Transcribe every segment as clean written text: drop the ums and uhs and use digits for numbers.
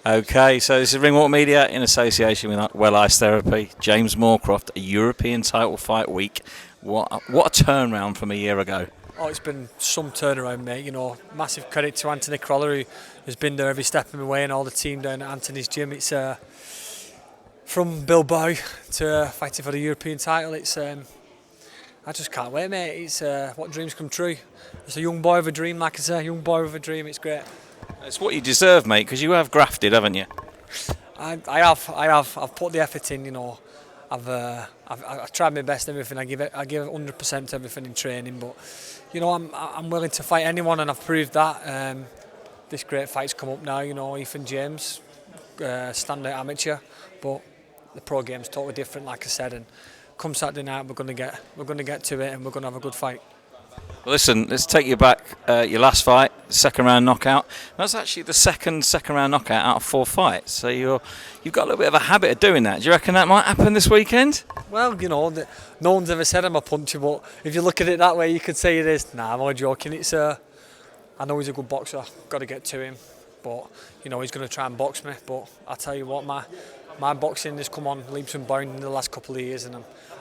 Okay, so this is Ringwalk Media in association with Well Ice Therapy. James Moorcroft, a European title fight week. What a turnaround from a year ago. Oh, it's been some turnaround, mate. Massive credit to Anthony Croller, who has been there every step of the way, and all the team down at Anthony's gym. It's from Bilbao to fighting for the European title. I just can't wait, mate. It's what dreams come true. It's a young boy with a dream, like I say, young boy with a dream. It's great. It's what you deserve, mate, because you have grafted, haven't you? I have. I've put the effort in. I've tried my best. Everything I give 100% to everything in training. But I'm willing to fight anyone, and I've proved that. This great fight's come up now. Ethan James, standout amateur, but the pro game's totally different, like I said. And come Saturday night, we're gonna get to it, and we're gonna have a good fight. Well, listen, let's take you back. Your last fight, second round knockout. That's actually the second round knockout out of 4 fights. So you've got a little bit of a habit of doing that. Do you reckon that might happen this weekend? Well, no one's ever said I'm a puncher, but if you look at it that way, you could say it is. Nah, I'm only joking. I know he's a good boxer. Got to get to him, but he's going to try and box me. But I tell you what, my boxing has come on leaps and bounds in the last couple of years, and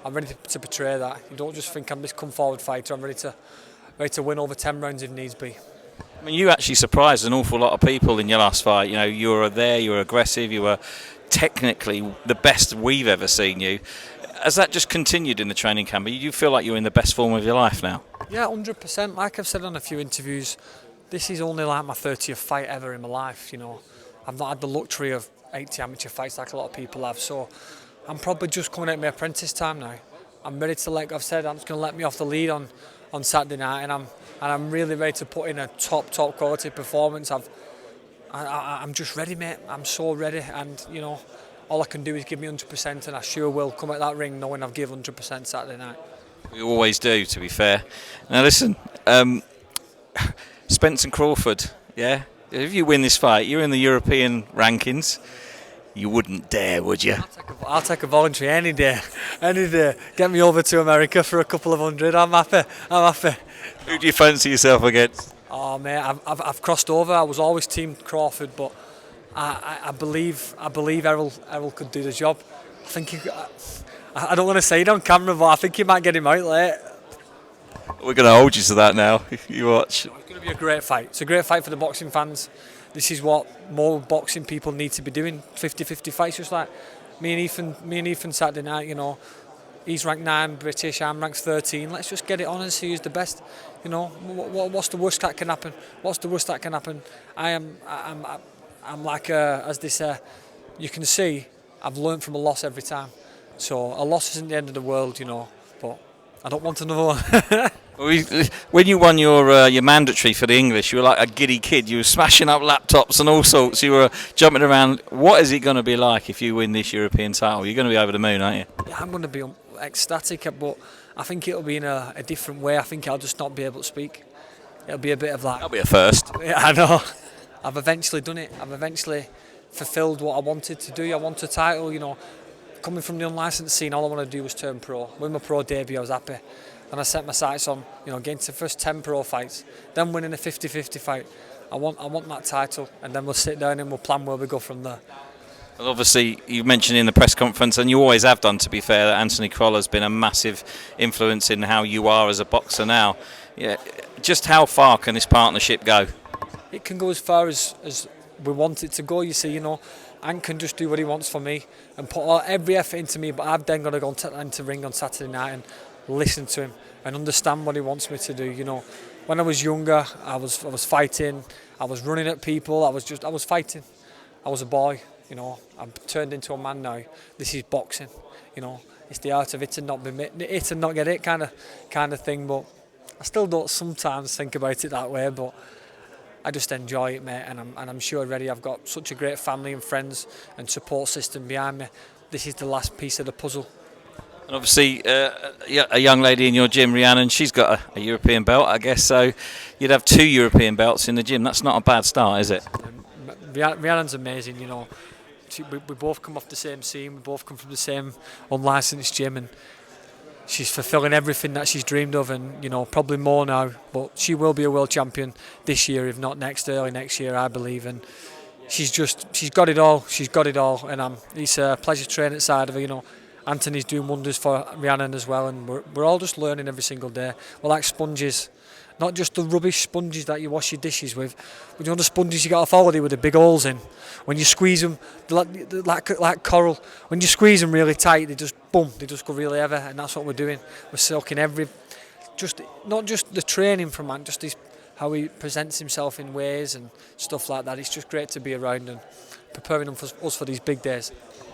I'm ready to portray that. You don't just think I'm this come forward fighter. I'm ready to win over 10 rounds if needs be. I mean, you actually surprised an awful lot of people in your last fight. You were there, you were aggressive, you were technically the best we've ever seen you. Has that just continued in the training camp? Do you feel like you're in the best form of your life now? Yeah, 100%. Like I've said on a few interviews, this is only like my 30th fight ever in my life. I've not had the luxury of 80 amateur fights like a lot of people have. So I'm probably just coming out my apprentice time now. I'm ready to I've said, I'm just going to let me off the lead on Saturday night, and I'm really ready to put in a top quality performance. I'm just ready, mate. I'm so ready, and all I can do is give me 100%, and I sure will come at that ring knowing I've given 100% Saturday night. We always do, to be fair. Now listen, Spence and Crawford, yeah? If you win this fight, you're in the European rankings. You wouldn't dare, would you? I'll take a voluntary any day. Get me over to America for a couple of hundred. I'm happy. Who do you fancy yourself against? Oh mate, I've crossed over. I was always team Crawford, but I believe Errol could do the job. I think I don't want to say it on camera, but I think he might get him out late. We're going to hold you to that now. You watch. It's going to be a great fight. It's a great fight for the boxing fans. This is what more boxing people need to be doing. 50-50 fights, just like me and Ethan Saturday night. He's ranked 9 British, I'm ranked 13. Let's just get it on and see who's the best. What's the worst that can happen? I'm like as they say. You can see I've learned from a loss every time. So a loss isn't the end of the world, but I don't want another one. When you won your mandatory for the English, you were like a giddy kid. You were smashing up laptops and all sorts. You were jumping around. What is it going to be like if you win this European title? You're going to be over the moon, aren't you? Yeah, I'm going to be ecstatic, but I think it'll be in a different way. I think I'll just not be able to speak. It'll be a bit of like... That'll be a first. Yeah, I know. I've eventually done it. I've eventually fulfilled what I wanted to do. I want a title, Coming from the unlicensed scene, all I want to do was turn pro. With my pro debut, I was happy. And I set my sights on, getting to the first 10 pro fights, then winning a 50-50 fight. I want that title, and then we'll sit down and we'll plan where we go from there. Well, obviously, you mentioned in the press conference, and you always have done, to be fair, that Anthony Croller's been a massive influence in how you are as a boxer now. Yeah, just how far can this partnership go? It can go as far as we want it to go. You see, Ant can just do what he wants for me and put every effort into me, but I've then got to go into ring on Saturday night and listen to him and understand what he wants me to do. When I was younger, I was fighting, I was running at people, I was fighting. I was a boy, I've turned into a man now. This is boxing, it's the art of it and not get it kind of thing. But I still don't sometimes think about it that way, but I just enjoy it, mate, and I'm sure already I've got such a great family and friends and support system behind me. This is the last piece of the puzzle. And obviously, a young lady in your gym, Rhiannon, she's got a European belt, I guess, so you'd have 2 European belts in the gym. That's not a bad start, is it? Rhiannon's amazing, We both come off the same scene, we both come from the same unlicensed gym, and she's fulfilling everything that she's dreamed of, and probably more now. But she will be a world champion this year, if not early next year, I believe. And she's got it all. She's got it all, and it's a pleasure training side of her. You know, Anthony's doing wonders for Rhiannon as well, and we're all just learning every single day. We're like sponges, not just the rubbish sponges that you wash your dishes with, but you know the sponges you got off holiday with the big holes in. When you squeeze them, they're like coral. When you squeeze them really tight, they just go really heavy, and that's what we're doing. We're soaking not just the training from man, just how he presents himself in ways and stuff like that. It's just great to be around and preparing them for us for these big days.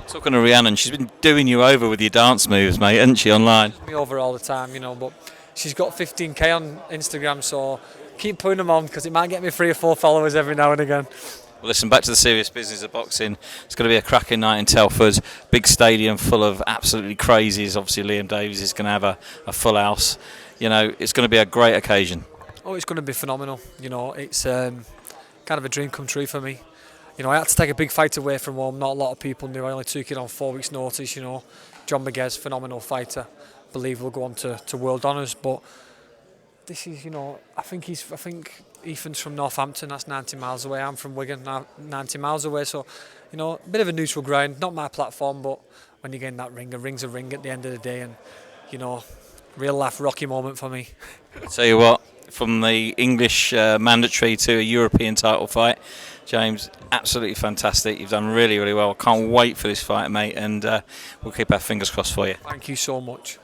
Talking to Rhiannon, she's been doing you over with your dance moves, mate, hasn't she, online? Me over all the time, you know, but she's got 15k on Instagram, so keep putting them on because it might get me 3 or 4 followers every now and again. Well, listen, back to the serious business of boxing. It's going to be a cracking night in Telford. Big stadium full of absolutely crazies. Obviously, Liam Davies is going to have a full house. You know, it's going to be a great occasion. Oh, it's going to be phenomenal. You know, it's kind of a dream come true for me. You know, I had to take a big fight away from home. Not a lot of people knew. I only took it on 4 weeks' notice. You know, John Maguez, phenomenal fighter. Believe will go on to world honours. But this is, you know, I think Ethan's from Northampton. That's 90 miles away. I'm from Wigan, 90 miles away. So, you know, a bit of a neutral ground. Not my platform, but when you get in that ring, a ring's a ring at the end of the day, and you know, real life Rocky moment for me. I'll tell you what. From the English mandatory to a European title fight, James, absolutely fantastic. You've done really, really well. Can't wait for this fight, mate, and we'll keep our fingers crossed for you. Thank you so much.